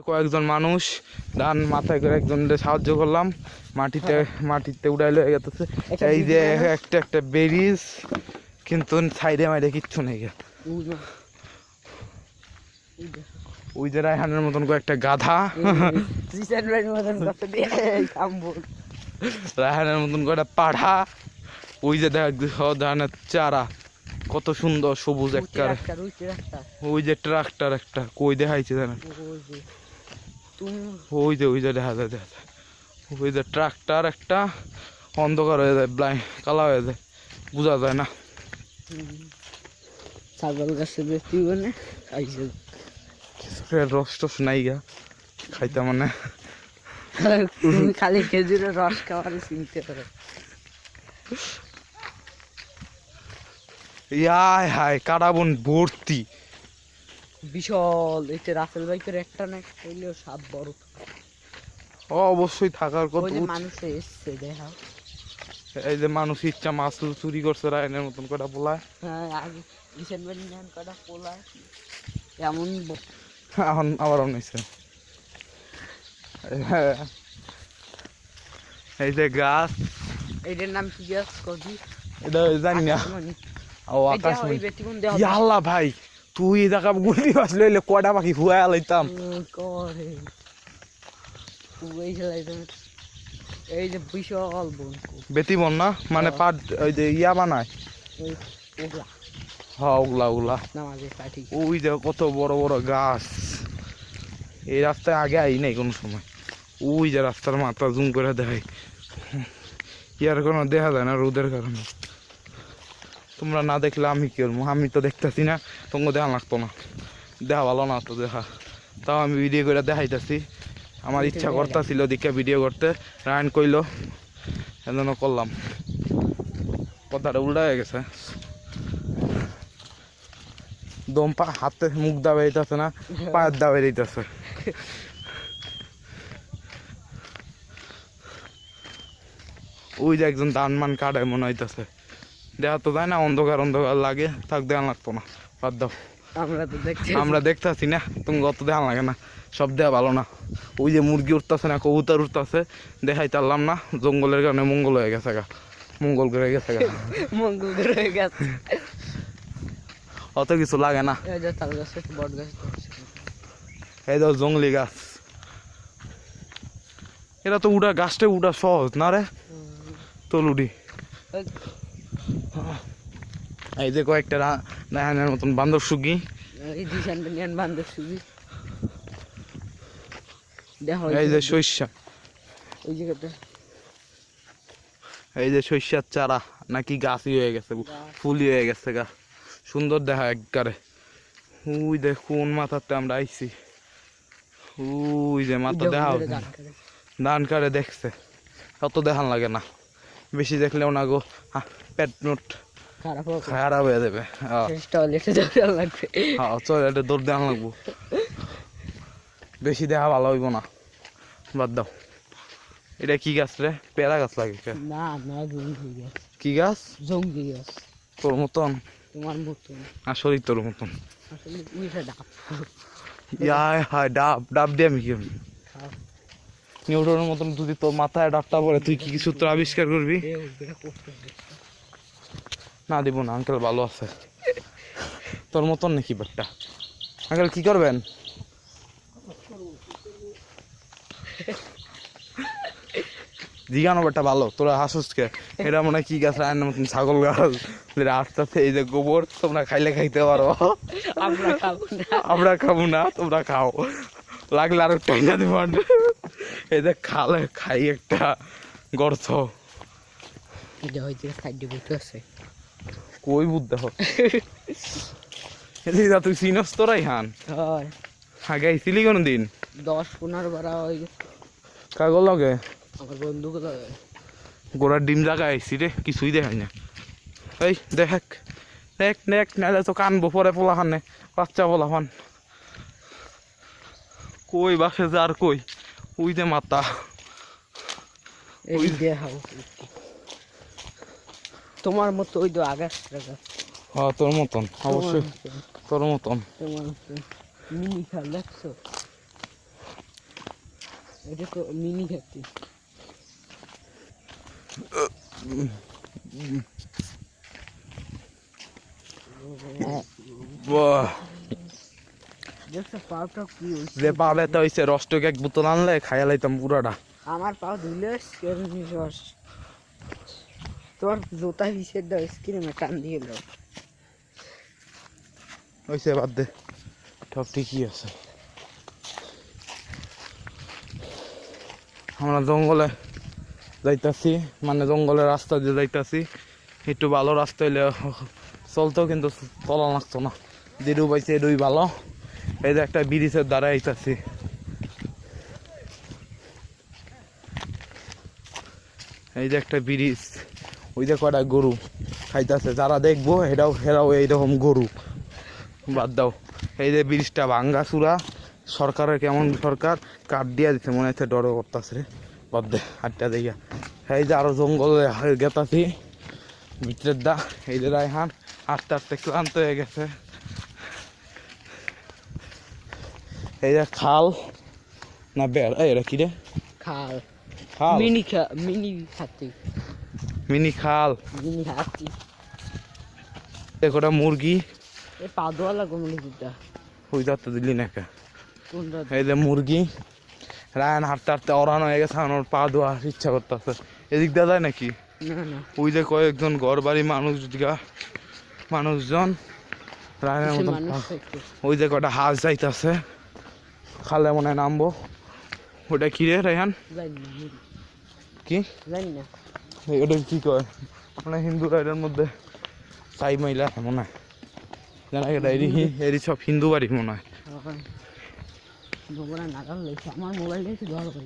কয়েকজন মানুষ ধান মাথায় করে একজনকে সাহায্য করলাম, মাটিতে উড়াইলো হয়ে গেছে। এই যে একটা একটা ব্রিজ, কিন্তু সাইডে মাইডে কিচ্ছু নেই। ওই যে রায়হানের মতন কয়েকটা গাধা, রায়হানের মতন কয়েকটা পাড়া, ওই যে দেখ ধানের চারা কত সুন্দর সবুজ একটা, ওই যে ট্রাক্টর একটা কই দেখাইছে জানেন, ওই যে দেখা যায় ওই যে ট্রাক্টর একটা অন্ধকার হয়ে যায়, কালা হয়ে যায়, বোঝা যায় না। ছাগল গাছে বেশি খাইছে রস টস নাই গা খাইতে, মানে খালি খেজুরের রস খাওয়ার চিনতে পারে। ইয়াই হাই কাটাবন ভর্তি বিশাল। এটা রাসেল বাইকের একটা না হইলেও সাপ বড় অবশ্যই থাকার কথা। মানুষ এসছে দেখা, এই যে মানুষ ইচ্ছা মাছ চুরি করছে রায়নের মতন কটা পোলায়। হ্যাঁ আগে রিসেন্টলি কটা পোলায় এমন এখন আবার অনেছে। এই যে গাছ, এইটার নাম কি গাছ কবি এটা জানি না। ও আকাশমণি। আল্লাহ ভাই তুই এই জায়গা গুলি বাস লইলে কয়টা পাখি ফুয়া লাইতাম। এই যে বিশাল বন বেতি বন না, মানে পাট ওই যে ইয়া বানায়, হ্যাঁ ওগুলা ওই যে কত বড় বড় গাছ। এই রাস্তায় আগে আই নাই কোনো সময়। ওই যে রাস্তার মাথা জুম করে দেখাই, ইয়ার কোনো দেখা যায় না রোদের কারণে। তোমরা না দেখলে আমি কি করবো, আমি তো দেখতেছি না, তোমাকে দেখা লাগতো না, দেখা ভালো না তো দেখা, তাও আমি ভিডিও করে দেখাইতেছি। আমার ইচ্ছা করতেছিল দিকে ভিডিও করতে, রায়ন কইলো এজন্য করলাম। কথাটা উল্টা হয়ে গেছে, দম হাতে মুখ দাবে দিতেছে না, পায়ের দাবে দিতেছে। ওই যে একজন ধান মান কাটায় মনে হইতেছে, দেখা তো যায় না, অন্ধকার অন্ধকার লাগে, থাক দেখা লাগতো না, বাদ দাও। আমরা দেখতেছি না, তুমি অত দেখা লাগে না, সব দেওয়া ভালো না। ওই যে মুরগি উঠতেছে না, কবুতর উঠতেছে, দেখাই তারলাম না, জঙ্গলের কারণে মঙ্গল হয়ে গেছে গা, মঙ্গল করে গেছে গা, মঙ্গল করে গেছে, অত কিছু লাগে না। এই তো জঙ্গলি গাছ, এটা তো উঠা গাছটা উঠা সহজ না রে, তলুডি। এই যে কয়েকটা রায়হানের মতন বান্দর সুগি, এই যে সরিষা, এই যে সরিষার চারা নাকি গাছই হয়ে গেছে, ফুলই হয়ে গেছে গা, সুন্দর দেখা একবারে। ওই দেখ কোন মাথাতে আমরা আইছি, ওই যে মাথা দেখা ধান কাটে দেখছে, অত দেখান লাগে না, বেশি দেখলেও না গো পেট নোট খারাপ হয়ে যাবে। টয়লেটে দৌড় দেওয়া লাগবো, বেশি দেখা ভালো হইব না, বাদ দাও। এটা কি গাছ রে, পেয়ারা গাছ লাগে? কি গাছ? জঙ্গলি গাছ। তোর মতন? তোমার মতন আসলে তোর মতন। ডাব ডাব দিয়ে আমি কি নিউটনের মতন যদি তোর মাথায় ডাবটা পড়ে তুই কি কিছু তোর আবিষ্কার করবি? না দিব না, আঙ্কেল ভালো আছে। তোর মতন নাকি বাট্টা? আঙ্কেল কি করবেন? জিগানো বাট্টা ভালো, তোরা হাসুসকে। এটা মনে হয় কি গাছ, রায়নের মতন ছাগল গাছ, আস্তে আস্তে। এই যে গোবর, তোমরা খাইলে খাইতে পারো, আমরা খাবো না, তোমরা খাও, লাগলে আরো টাইনা দেব। এই যে খালে খাই একটা গর্ত, কই বুধ দেখো। তুই চিনস তো রায়হান? আগে আইছিলি কোন দিন? 10-15 বার কাগল লগে আমার বন্ধুকে গোড়ার ডিম জায়গায় আইসি রে, কিছুই দেখাই না। এই দেখ দেখ দেখ, নাহলে তো কানবো পরে পোলাখানে, বাচ্চা পোলাখান। কই বাসে যে আর কই, ওই যে মাথা, তোমার মতো ওই তো আগাছ। হ্যাঁ তোর মতন, অবশ্যই তোর মতন। মিনি খাল দেখছো? এটা তো মিনি হাতি। বাহ, দেখছো পাউটা কি হইছে? যে পা ব্যথা হয়েছে রসটকে এক বোতল আনলে খাইয়া লাইতাম পুরাটা। আমার পাও ধুইলে রস, তোর জুতা হিসেবে দাও, স্ক্রিনে টান দিয়ে দাও। হয়েছে বাদ দে, সব ঠিকই আছে। আমরা জঙ্গলে যাইতাছি, মানে জঙ্গলের রাস্তা দিয়ে যাইতাছি। একটু ভালো রাস্তা হইলে চলতো, কিন্তু চলা লাগতো না। যেটু পাইছে এটুই ভালো। এই যে একটা ব্রিজের দ্বারা আইতাছি। এই যে একটা ব্রিজ, ওই যে কয়টা গরু খাইতেছে, যারা দেখবো এরাও এইরকম গরু। বাদ দাও, এই যে ব্রিজটা ভাঙ্গা চূড়া, সরকারের কেমন সরকার কাঠ দিয়া দিচ্ছে, মনে হচ্ছে ডরে করতেছে রে। বাদ দে, হাটটা দেখা। এই যে আরো জঙ্গলে গেতাছি ভিতরের দা। এই যে রায়হান আস্তে আস্তে ক্লান্ত হয়ে গেছে। এই যে খাল না বেড়, এটা কি রে? খাল, খাল, মিনি হাতি, মিনি খাল। মিনি হাতি। একটা মুরগি, এই পা ধোয়া লাগবে মনে দুটা। ওই যাতে দিলি না কে? কোনটা? এই যে মুরগি। রায়হান হাঁটতে হাঁটতে অরান হয়ে গেছে, আমার পা ধোয়ার ইচ্ছা করতেছে। এদিক দিয়ে যায় নাকি? না না, ওই যে কয়েকজন ঘর বাড়ি মানুষজন রায়হানের সে মতন মানুষ থাকতো। ওই যে কটা হাঁস যাইতেছে, খালে মনে হয় নামবো। ওটা কি রে রায়হান? জানি না, কি জানি না। ওটা কি কয়? মানে হিন্দু রাইডের মধ্যে সাই মহিলা মনে হয়, জানা এটা এরি সব হিন্দু বাড়ি মনে হয়। ভগবান নাগাল লেগেছে আমার মোবাইল দেখে ধরা